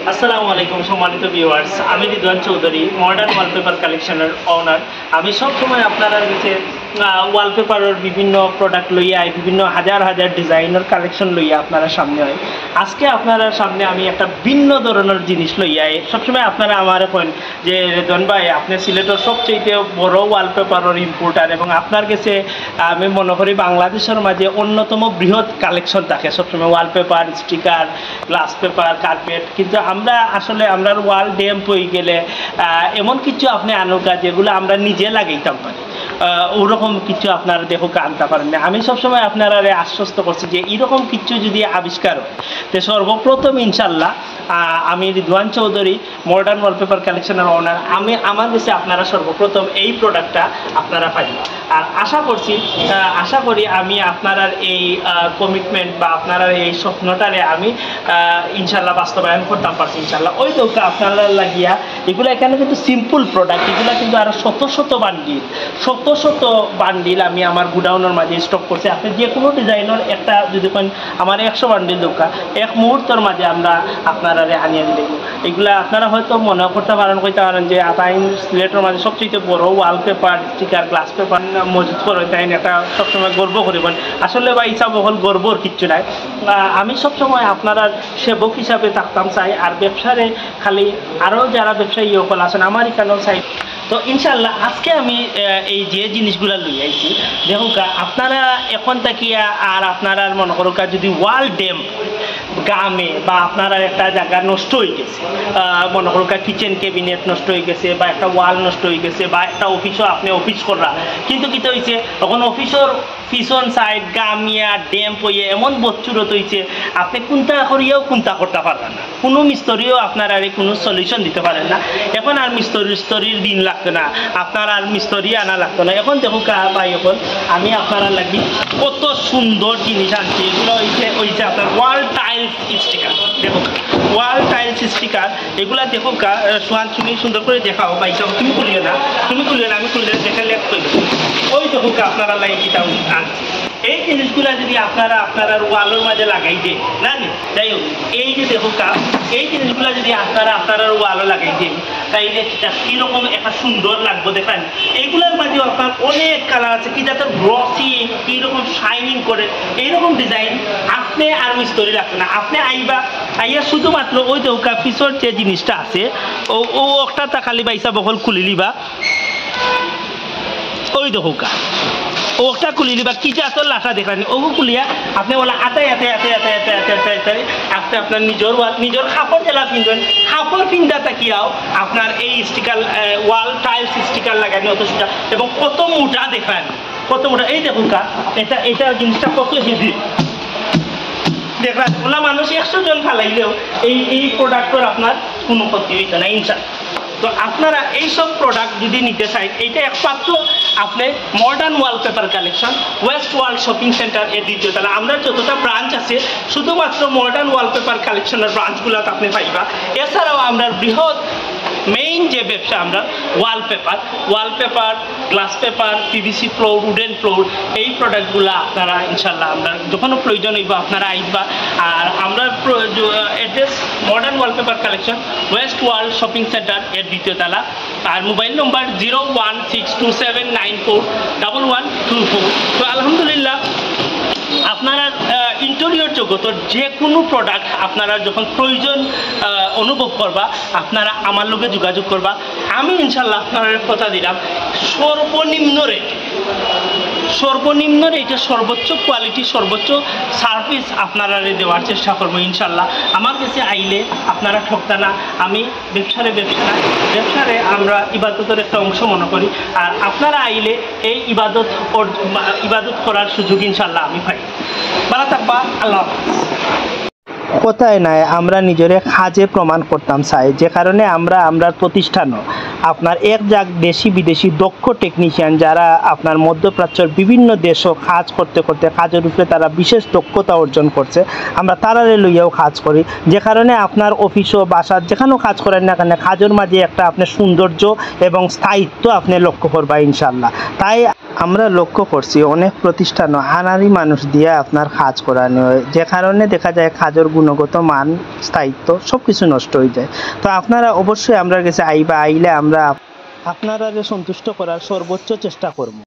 আসসালামু আলাইকুম সম্মানিত ভিউয়ার্স, আমি রিদওয়ান চৌধুরী, মডার্ন ওয়ালপেপার কালেকশনের ওনার। আমি সবসময় আপনারা কাছে ওয়ালপেপারের বিভিন্ন প্রোডাক্ট লইয়া বিভিন্ন হাজার হাজার ডিজাইনের কালেকশন লইয়া আপনারা সামনে হয়। আজকে আপনারা সামনে আমি একটা ভিন্ন ধরনের জিনিস লইয়া সবসময় আপনারা আমার কইন যে রিদওয়ান ভাই আপনি সিলেটের সবচেয়ে বড় ওয়ালপেপারের ইম্পোর্টার এবং আপনার কাছে আমি মনে করি বাংলাদেশের মাঝে অন্যতম বৃহৎ কালেকশন থাকে সবসময় wallpaper, sticker, glass paper, carpet. কিন্তু আমরা আসলে আমরা ওয়াল ড্যাম্প হয়ে গেলে এমন কিছু আপনি আনুকা যেগুলো আমরা নিজে লাগাইতাম পারি, ওরকম কিছু আপনারা দেখো আনতে পারেন না। আমি সবসময় আপনারা আশ্বস্ত করছি যে এরকম কিছু যদি আবিষ্কার হয় তো সর্বপ্রথম ইনশাল্লাহ আমি রিদওয়ান চৌধুরী, মডার্ন ওয়ালপেপার কালেকশনের ওনার, আমার কাছে আপনারা সর্বপ্রথম এই প্রোডাক্টটা আপনারা পাবেন। আর আশা করি আমি আপনারা এই কমিটমেন্ট বা আপনারা এই স্বপ্নটারে আমি ইনশাল্লাহ বাস্তবায়ন করতাম পারছি ইনশাল্লাহ। ওই তো আপনারা লাগিয়া এগুলো এখানে কিন্তু সিম্পল প্রোডাক্ট, এগুলো কিন্তু আরও শত শত বান্ডিল আমি আমার গুডাউনের মাঝে স্টক করছি। আপনি যে কোনো ডিজাইনের একটা যদি আমার 100 বান্ডিল দোকান এক মুহূর্তের মাঝে আমরা আপনারা আনিয়ে দিলে এগুলা আপনারা হয়তো মনে করতে পারেন যে আতাইন সিলেটের মাঝে সবচেয়ে বড় ওয়ালপেপার, স্টিকার, গ্লাস পেপার মজুত করে তাই একটা সবসময় গর্ব করিবেন। আসলে বা হিসাব হল গর্বর কিচ্ছু নাই। আমি সবসময় আপনারা সেবক হিসাবে থাকতাম চাই, আর ব্যবসারে খালি আরও যারা ব্যবসায়ী সকল আছেন আমার এখানেও চাই। তো ইনশাল্লাহ আজকে আমি এই যে জিনিসগুলো লই আইছি দেখুন আপনারা এখন তাকিয়া আর আপনারা মনে করুক যদি ওয়াল ড্যাম্প গ্রামে বা আপনারা একটা জায়গা নষ্ট হয়ে গেছে, মনে করুন কিচেন ক্যাবিনেট নষ্ট হয়ে গেছে বা একটা ওয়াল নষ্ট হয়ে গেছে বা একটা অফিসও আপনি অফিস করা, কিন্তু কী হয়েছে তখন অফিসের পিছন সাইড গামিয়া ড্যাম্প হয়ে এমন বচ্চুরত হয়েছে আপনি কোনটা করিয়াও কোনটা করতে পারবেন না, কোনো মিস্ত্রিও আপনার আর কোনো সলিউশন দিতে পারেন না। এখন আর মিস্ত্রির দিন লাগতো না, আপনার আর মিস্ত্রি আনা লাগতো না। এখন দেখুন ভাই এখন আমি আপনারা লাগি কত সুন্দর জিনিস আনছি। এগুলো হয়েছে আপনার ওয়াল টাইলস স্টিকার। দেখুন ওয়াল টাইলস স্টিকার এগুলা দেখুন সোহান তুমি সুন্দর করে দেখাও ভাই, তুমি খুলিও না আমি খুললে দেখালে ওই দেখুন আপনারা লাগে কিতাব আনছি। এই জিনিসগুলা যদি আপনারা ওয়ালের মাঝে লাগাই দেন না, যাই হোক এই যে দেখুন এই জিনিসগুলা যদি আপনারা ওয়ালও লাগাই দেন তাইলে কীরকম একটা সুন্দর লাগবে দেখেন। এইগুলোর মাঝে আপনার অনেক কালার আছে, কি যাতে গ্লসি কীরকম শাইনিং করে এইরকম ডিজাইন আপনি আর মিস্ত্রি লাগবে না। আপনি আইয়া শুধুমাত্র ওই দৌকা পিছর যে জিনিসটা আছে ও একটা খালি বাইসা বকল খুলি লিবা, ওই দৌকা ওটা খুলি লিবা কি যে আসল লাঠা দেখানি ও খুলিয়া আপনি বলা আতে আপনি আপনার নিজের কাপড় জেলা পিনবেন, কাপড় পিন্দা তাকিয়াও আপনার এই স্টিকার ওয়াল টাইলস স্টিকার লাগানি অত সুন্দর এবং কত মোটা দেখান, কত মোটা। এই দেখুন এটা জিনিসটা কত হেভি দেখলাম, ওলা মানুষ 100 জন ফালাইলেও এই প্রোডাক্টের আপনার কোনো ক্ষতি হইতো না ইনশাল্লাহ। তো আপনারা এইসব প্রোডাক্ট যদি নিতে চাই এইটা একমাত্র আপনি modern wallpaper collection West world shopping centre এর দ্বিতীয় তলা। আমরা যতটা ব্রাঞ্চ আছে শুধুমাত্র মডার্ন ওয়ালপেপার কালেকশনের ব্রাঞ্চগুলোতে আপনি পাইবা। এছাড়াও আমরা বৃহৎ মেইন যে ব্যবসা আমরা wallpaper, glass paper, PVC floor, wooden floor এই প্রোডাক্টগুলো আপনারা ইনশাল্লাহ আমরা যখনও প্রয়োজন হইব আপনারা আইবা। আর আমরা address modern wallpaper collection West world shopping centre এর দ্বিতীয় তলা। আর মোবাইল নম্বর 01627941124। তো আলহামদুলিল্লাহ আপনারা ইন্টেরিয়র জগতের যে কোনো প্রোডাক্ট আপনারা যখন প্রয়োজন অনুভব করবা আপনারা আমার লগে যোগাযোগ করবা। আমি ইনশাল্লাহ আপনারা কথা দিলাম সর্বনিম্ন রেটে সর্বোচ্চ কোয়ালিটি সর্বোচ্চ সার্ভিস আপনারা দেওয়ার চেষ্টা করবো ইনশাল্লাহ। আমার কাছে আইলে আপনারা ঠকতা না। আমি ব্যবসারে আমরা ইবাদতের একটা অংশ মনে করি, আর আপনারা আইলে এই ইবাদত করার সুযোগ ইনশাল্লাহ আমি পাই। ভালো থাকবা, আল্লাহ হাফেজ। কোথায় নাই আমরা নিজের কাজে প্রমাণ করতাম চাই, যে কারণে আমরা প্রতিষ্ঠানও আপনার দেশি বিদেশি দক্ষ টেকনিশিয়ান যারা আপনার মধ্যপ্রাচ্যের বিভিন্ন দেশও কাজ করতে কাজের উপরে তারা বিশেষ দক্ষতা অর্জন করছে, আমরা তারারে লইয়াও কাজ করি। যে কারণে আপনার অফিসও বাসার যেখানেও কাজ করেন না কেন কাজের মাঝে একটা আপনার সৌন্দর্য এবং স্থায়িত্ব আপনি লক্ষ্য করবা ইনশাল্লাহ। তাই আমরা লক্ষ্য করছি অনেক প্রতিষ্ঠান আনারি মানুষ দিয়ে আপনার কাজ করানো হয়, যে কারণে দেখা যায় কাজের গুণগত মান, স্থায়িত্ব সব কিছু নষ্ট হয়ে যায়। তো আপনারা অবশ্যই আমরা কাছে আইলে আমরা আপনারা সন্তুষ্ট করার সর্বোচ্চ চেষ্টা করব।